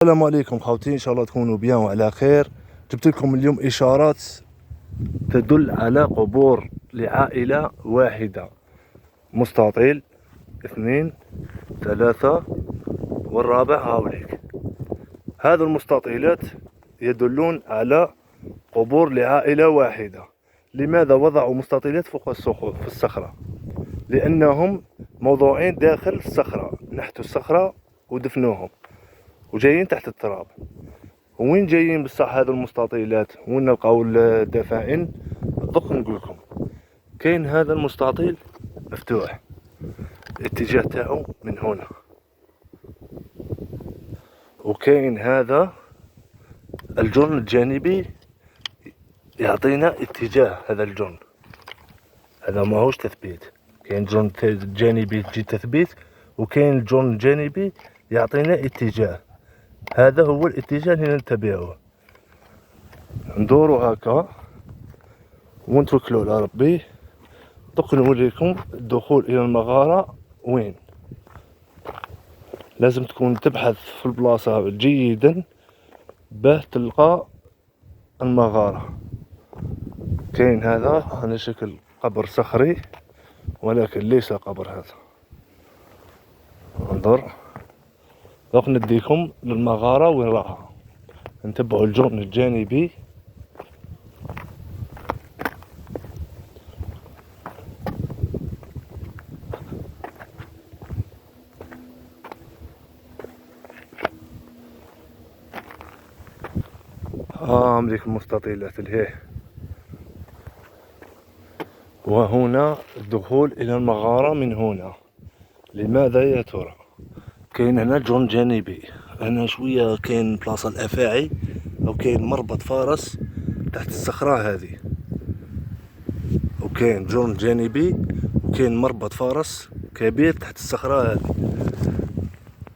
السلام عليكم خوتي، ان شاء الله تكونوا بيان وعلى خير. جبت لكم اليوم اشارات تدل على قبور لعائلة واحدة، مستطيل 2 3 والرابع هاوليك. هذا المستطيلات يدلون على قبور لعائلة واحدة. لماذا وضعوا مستطيلات فوق في الصخرة؟ لأنهم موضوعين داخل الصخرة، نحتوا الصخرة ودفنوهم وجايين تحت التراب. وين جايين بصح هذا المستطيلات؟ وين نلقاو الدفائن؟ دوك نقول لكم. كاين هذا المستطيل مفتوح، الاتجاه تاعو من هنا، وكاين هذا الجرن الجانبي يعطينا اتجاه. هذا الجرن هذا ماهوش تثبيت، كاين جرن جانبي تجي تثبيت، وكاين الجرن الجانبي يعطينا اتجاه. هذا هو الاتجاه اللي نتبعوه. ندورو هكا ونتوكلوا على ربي. دوك نوريكم الدخول الى المغارة وين. لازم تكون تبحث في البلاصة جيدا باه تلقى المغارة. كاين هذا على شكل قبر صخري، ولكن ليس قبر هذا. انظر، دوك نديكم للمغارة وين راها. نتبعوا الجرن الجانبي. مليك المستطيلات الهيه. وهنا الدخول الى المغارة من هنا. لماذا يا ترى؟ كاين هنا جرن جانبي، هنا شوية كاين بلاصة الافاعي، او كاين مربط فارس تحت الصخرة هذه، وكاين جرن جانبي، وكاين مربط فارس كبير تحت الصخرة هذه.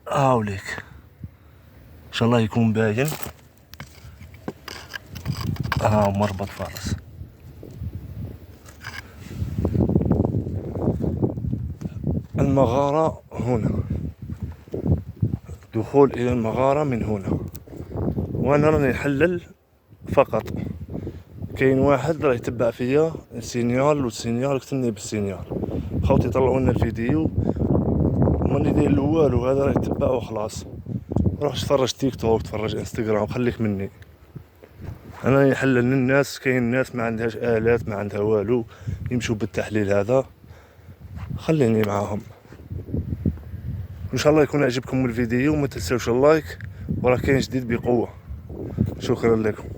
هاوليك ان شاء الله يكون باين. مربط فارس. المغارة هنا، دخول الى المغارة من هنا. وانا راني نحلل فقط. كاين واحد راه يتبع فيا السينيال، والسينيال كتبني بالسينيال. خوتي طلعوا لنا الفيديو ماني داير له والو، هذا راه يتبع وخلاص. روح تفرج تيك توك، تفرج انستغرام، خليك مني. انا نحلل للناس. كاين ناس ما عندهاش الات، ما عندها والو، يمشوا بالتحليل هذا. خليني معاهم. ان شاء الله يكون عجبكم الفيديو. وما تنساوش اللايك، وراه كاين جديد بقوه. شكرا لكم.